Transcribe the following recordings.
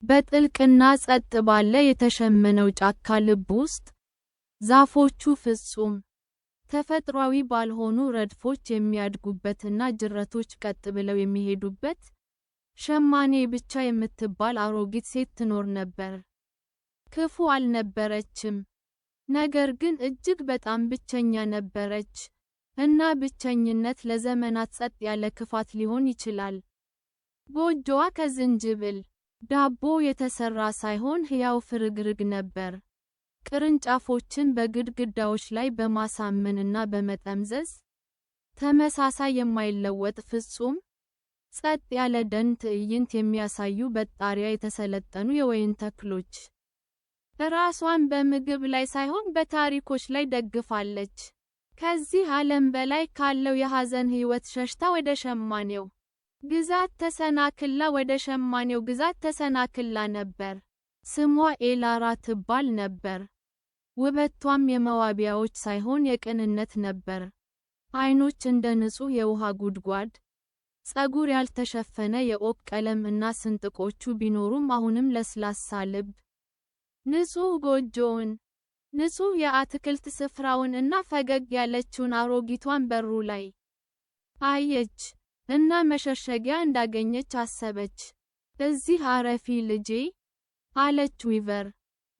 በጥልቅና ጸጥ ባለ የተሸመነው ጫካ ልብ ውስጥ፣ ዛፎቹ ፍጹም ተፈጥሯዊ ባልሆኑ ረድፎች የሚያድጉበትና ጅረቶች ቀጥ ብለው የሚሄዱበት፣ ሸማኔ ብቻ የምትባል አሮጊት ሴት ትኖር ነበር። ክፉ አልነበረችም፣ ነገር ግን እጅግ በጣም ብቸኛ ነበረች። እና ብቸኝነት ለዘመናት ጸጥ ያለ ክፋት ሊሆን ይችላል። ጎጆዋ ከዝንጅብል ዳቦ የተሰራ ሳይሆን ሕያው ፍርግርግ ነበር። ቅርንጫፎችን በግድግዳዎች ላይ በማሳመንና በመጠምዘዝ፣ ተመሳሳይ የማይለወጥ ፍጹም ጸጥ ያለ ደን ትዕይንት የሚያሳዩ በጣሪያ የተሰለጠኑ የወይን ተክሎች። ራሷን በምግብ ላይ ሳይሆን በታሪኮች ላይ ደግፋለች። ከዚህ ዓለም በላይ ካለው የሐዘን ሕይወት ሸሽታ ወደ ሸማኔው ግዛት ተሰናክላ ወደ ሸማኔው ግዛት ተሰናክላ ነበር። ስሟ ኤላራ ትባል ነበር። ውበቷም የመዋቢያዎች ሳይሆን የቅንነት ነበር። ዓይኖች እንደ ንጹሕ የውሃ ጉድጓድ፣ ፀጉር ያልተሸፈነ የኦክ ቀለም እና ስንጥቆቹ ቢኖሩም አሁንም ለስላሳ ልብ። ንጹሕ ጎጆውን፣ ንጹሕ የአትክልት ስፍራውን እና ፈገግ ያለችውን አሮጊቷን በሩ ላይ አየች እና መሸሸጊያ እንዳገኘች አሰበች። እዚህ አረፊ ልጄ፣ አለች ዊቨር፣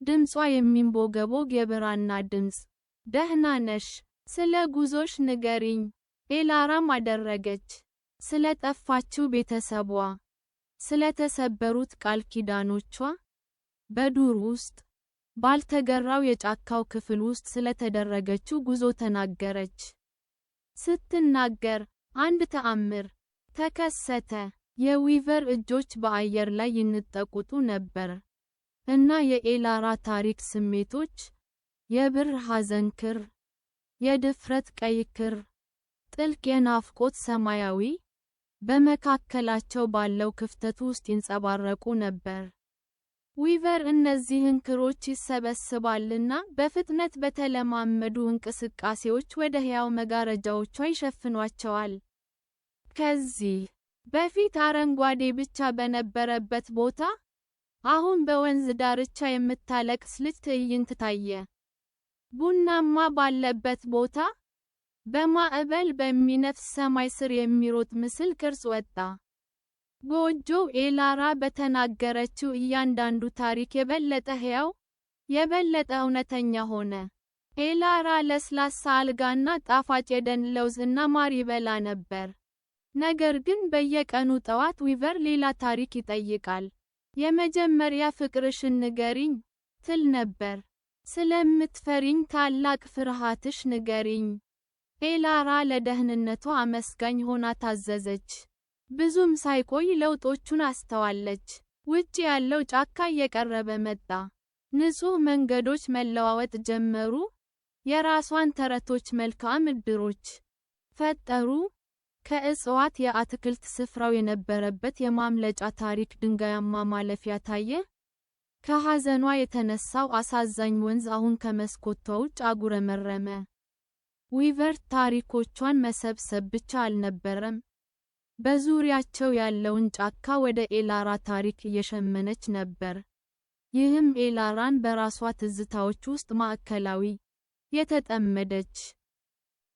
ድምጿ የሚንቦገቦግ የብራና ድምፅ። ደህና ነሽ? ስለ ጉዞሽ ንገሪኝ። ኤላራም አደረገች። ስለ ጠፋችው ቤተሰቧ፣ ስለ ተሰበሩት ቃል ኪዳኖቿ፣ በዱር ውስጥ ባልተገራው የጫካው ክፍል ውስጥ ስለተደረገችው ጉዞ ተናገረች። ስትናገር አንድ ተአምር ተከሰተ። የዊቨር እጆች በአየር ላይ ይንጠቁጡ ነበር፣ እና የኤላራ ታሪክ ስሜቶች፣ የብር ሐዘን ክር፣ የድፍረት ቀይ ክር፣ ጥልቅ የናፍቆት ሰማያዊ፣ በመካከላቸው ባለው ክፍተት ውስጥ ይንጸባረቁ ነበር። ዊቨር እነዚህን ክሮች ይሰበስባልና በፍጥነት በተለማመዱ እንቅስቃሴዎች ወደ ሕያው መጋረጃዎቿ ይሸፍኗቸዋል። ከዚህ በፊት አረንጓዴ ብቻ በነበረበት ቦታ፣ አሁን በወንዝ ዳርቻ የምታለቅስ ልጅ ትዕይንት ታየ። ቡናማ ባለበት ቦታ፣ በማዕበል በሚነፍስ ሰማይ ስር የሚሮጥ ምስል ቅርጽ ወጣ። ጎጆው ኤላራ በተናገረችው እያንዳንዱ ታሪክ የበለጠ ሕያው፣ የበለጠ እውነተኛ ሆነ። ኤላራ ለስላሳ አልጋና ጣፋጭ የደን ለውዝ እና ማር ይበላ ነበር። ነገር ግን በየቀኑ ጠዋት ዊቨር ሌላ ታሪክ ይጠይቃል። የመጀመሪያ ፍቅርሽን ንገሪኝ፣ ትል ነበር። ስለምትፈሪኝ ታላቅ ፍርሃትሽ ንገሪኝ። ኤላራ ለደህንነቷ አመስጋኝ ሆና ታዘዘች። ብዙም ሳይቆይ ለውጦቹን አስተዋለች። ውጭ ያለው ጫካ እየቀረበ መጣ። ንጹሕ መንገዶች መለዋወጥ ጀመሩ። የራሷን ተረቶች መልክዓ ምድሮች ፈጠሩ። ከእጽዋት የአትክልት ስፍራው የነበረበት የማምለጫ ታሪክ ድንጋያማ ማለፊያ ታየ። ከሐዘኗ የተነሳው አሳዛኝ ወንዝ አሁን ከመስኮቷ ውጭ አጉረመረመ። ዊቨር ታሪኮቿን መሰብሰብ ብቻ አልነበረም፣ በዙሪያቸው ያለውን ጫካ ወደ ኤላራ ታሪክ እየሸመነች ነበር። ይህም ኤላራን በራሷ ትዝታዎች ውስጥ ማዕከላዊ፣ የተጠመደች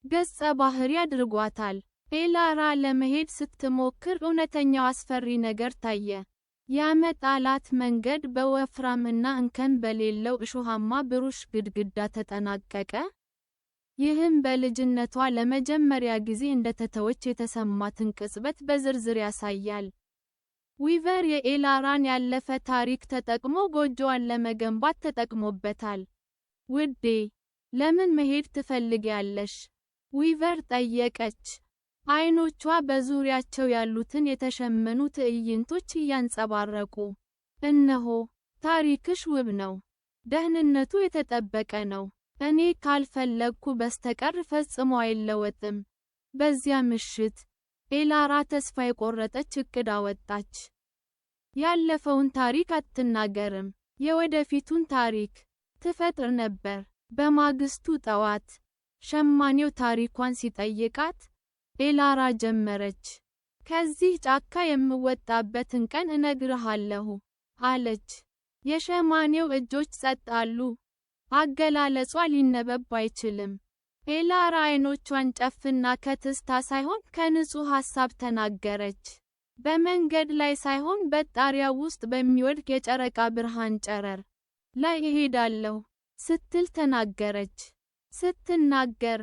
ገጸ ባህሪ አድርጓታል። ኤላራ ለመሄድ ስትሞክር እውነተኛው አስፈሪ ነገር ታየ። ያመጣላት መንገድ በወፍራም እና እንከን በሌለው እሾሃማ ብሩሽ ግድግዳ ተጠናቀቀ። ይህም በልጅነቷ ለመጀመሪያ ጊዜ እንደተተወች የተሰማትን ቅጽበት በዝርዝር ያሳያል። ዊቨር የኤላራን ያለፈ ታሪክ ተጠቅሞ ጎጆዋን ለመገንባት ተጠቅሞበታል። ውዴ፣ ለምን መሄድ ትፈልጊያለሽ? ዊቨር ጠየቀች። ዓይኖቿ በዙሪያቸው ያሉትን የተሸመኑ ትዕይንቶች እያንጸባረቁ። እነሆ፣ ታሪክሽ ውብ ነው። ደህንነቱ የተጠበቀ ነው። እኔ ካልፈለግኩ በስተቀር ፈጽሞ አይለወጥም። በዚያ ምሽት፣ ኤላራ ተስፋ የቆረጠች ዕቅድ አወጣች። ያለፈውን ታሪክ አትናገርም፣ የወደፊቱን ታሪክ ትፈጥር ነበር። በማግስቱ ጠዋት፣ ሸማኔው ታሪኳን ሲጠይቃት፣ ኤላራ ጀመረች። ከዚህ ጫካ የምወጣበትን ቀን እነግርሃለሁ፣ አለች። የሸማኔው እጆች ጸጥ አሉ። አገላለጿ ሊነበብ አይችልም። ኤላራ አይኖቿን ጨፍና ከትስታ ሳይሆን ከንጹህ ሐሳብ ተናገረች። በመንገድ ላይ ሳይሆን በጣሪያው ውስጥ በሚወድቅ የጨረቃ ብርሃን ጨረር ላይ እሄዳለሁ ስትል ተናገረች። ስትናገር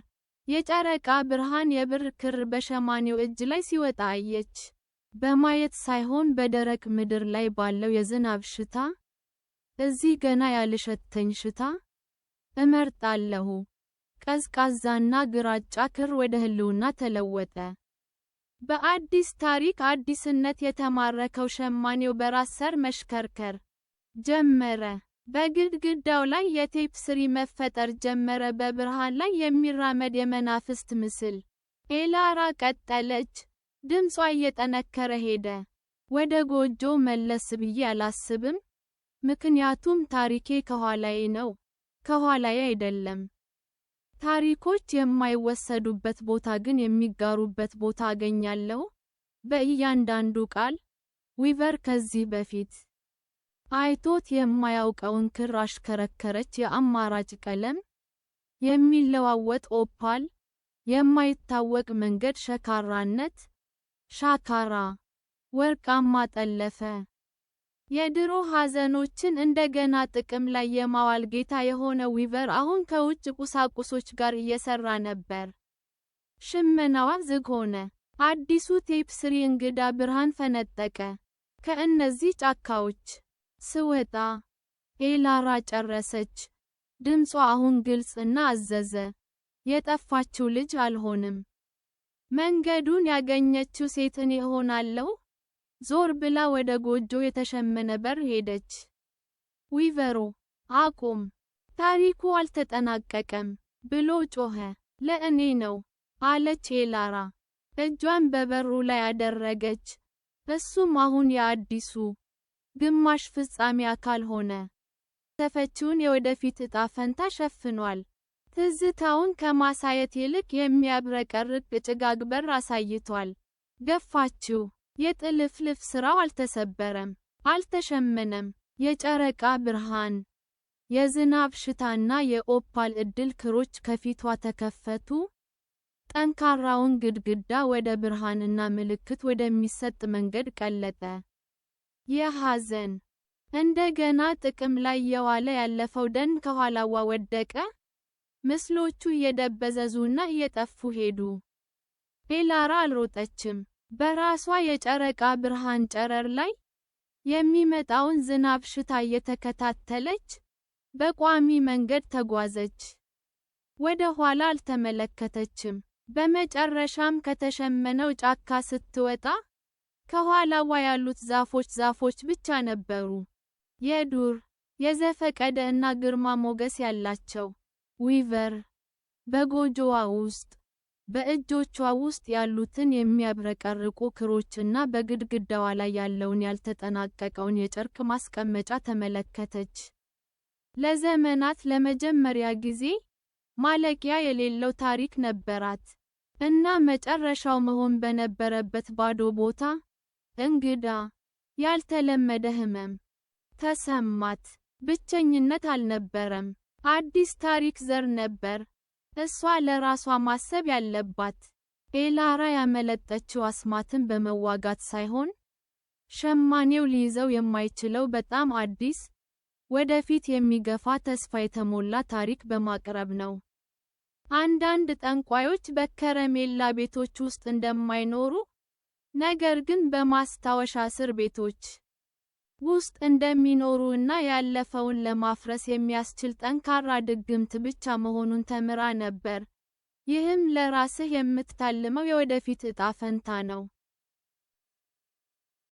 የጨረቃ ብርሃን የብር ክር በሸማኔው እጅ ላይ ሲወጣ አየች። በማየት ሳይሆን በደረቅ ምድር ላይ ባለው የዝናብ ሽታ፣ እዚህ ገና ያልሸተኝ ሽታ እመርጣለሁ። ቀዝቃዛና ግራጫ ክር ወደ ህልውና ተለወጠ። በአዲስ ታሪክ አዲስነት የተማረከው ሸማኔው በራስ ሰር መሽከርከር ጀመረ። በግድግዳው ላይ የቴፕ ስሪ መፈጠር ጀመረ፣ በብርሃን ላይ የሚራመድ የመናፍስት ምስል። ኤላራ ቀጠለች። ድምጿ እየጠነከረ ሄደ። ወደ ጎጆው መለስ ብዬ አላስብም፣ ምክንያቱም ታሪኬ ከኋላዬ ነው፣ ከኋላዬ አይደለም። ታሪኮች የማይወሰዱበት ቦታ ግን የሚጋሩበት ቦታ አገኛለሁ። በእያንዳንዱ ቃል። ዊቨር ከዚህ በፊት አይቶት የማያውቀውን ክር አሽከረከረች። የአማራጭ ቀለም፣ የሚለዋወጥ ኦፓል፣ የማይታወቅ መንገድ፣ ሸካራነት፣ ሻካራ፣ ወርቃማ ጠለፈ። የድሮ ሐዘኖችን እንደገና ጥቅም ላይ የማዋል ጌታ የሆነ ዊቨር አሁን ከውጭ ቁሳቁሶች ጋር እየሰራ ነበር። ሽመናዋ ዝግ ሆነ። አዲሱ ቴፕ ስሪ እንግዳ ብርሃን ፈነጠቀ። ከእነዚህ ጫካዎች ስወጣ ኤላራ ጨረሰች። ድምጿ አሁን ግልጽ እና አዘዘ። የጠፋችው ልጅ አልሆንም። መንገዱን ያገኘችው ሴት እኔ እሆናለሁ። ዞር ብላ ወደ ጎጆ የተሸመነ በር ሄደች። ዊቨሮ አቁም፣ ታሪኩ አልተጠናቀቀም ብሎ ጮኸ። ለእኔ ነው አለች ኤላራ። እጇን በበሩ ላይ አደረገች። እሱም አሁን የአዲሱ ግማሽ ፍጻሜ አካል ሆነ። ተፈቺውን የወደፊት ዕጣ ፈንታ ሸፍኗል። ትዝታውን ከማሳየት ይልቅ የሚያብረቀርቅ ጭጋግ በር አሳይቷል። ገፋችው። የጥልፍልፍ ሥራው አልተሰበረም፣ አልተሸመነም። የጨረቃ ብርሃን፣ የዝናብ ሽታና የኦፓል ዕድል ክሮች ከፊቷ ተከፈቱ። ጠንካራውን ግድግዳ ወደ ብርሃንና ምልክት ወደሚሰጥ መንገድ ቀለጠ። የሐዘን እንደገና ጥቅም ላይ የዋለ ያለፈው ደን ከኋላዋ ወደቀ። ምስሎቹ እየደበዘዙና እየጠፉ ሄዱ። ኤላራ አልሮጠችም። በራሷ የጨረቃ ብርሃን ጨረር ላይ የሚመጣውን ዝናብ ሽታ እየተከታተለች በቋሚ መንገድ ተጓዘች። ወደ ኋላ አልተመለከተችም። በመጨረሻም ከተሸመነው ጫካ ስትወጣ ከኋላዋ ያሉት ዛፎች ብቻ ነበሩ። የዱር፣ የዘፈቀደ እና ግርማ ሞገስ ያላቸው። ዊቨር በጎጆዋ ውስጥ በእጆቿ ውስጥ ያሉትን የሚያብረቀርቁ ክሮችና በግድግዳዋ ላይ ያለውን ያልተጠናቀቀውን የጨርቅ ማስቀመጫ ተመለከተች። ለዘመናት ለመጀመሪያ ጊዜ ማለቂያ የሌለው ታሪክ ነበራት። እና መጨረሻው መሆን በነበረበት ባዶ ቦታ፣ እንግዳ፣ ያልተለመደ ህመም ተሰማት። ብቸኝነት አልነበረም። አዲስ ታሪክ ዘር ነበር። እሷ ለራሷ ማሰብ ያለባት። ኤላራ ያመለጠችው አስማትን በመዋጋት ሳይሆን፣ ሸማኔው ሊይዘው የማይችለው በጣም አዲስ፣ ወደፊት የሚገፋ ተስፋ የተሞላ ታሪክ በማቅረብ ነው። አንዳንድ ጠንቋዮች በከረሜላ ቤቶች ውስጥ እንደማይኖሩ፣ ነገር ግን በማስታወሻ እስር ቤቶች ውስጥ እንደሚኖሩ እና ያለፈውን ለማፍረስ የሚያስችል ጠንካራ ድግምት ብቻ መሆኑን ተምራ ነበር። ይህም ለራስህ የምትታልመው የወደፊት ዕጣ ፈንታ ነው።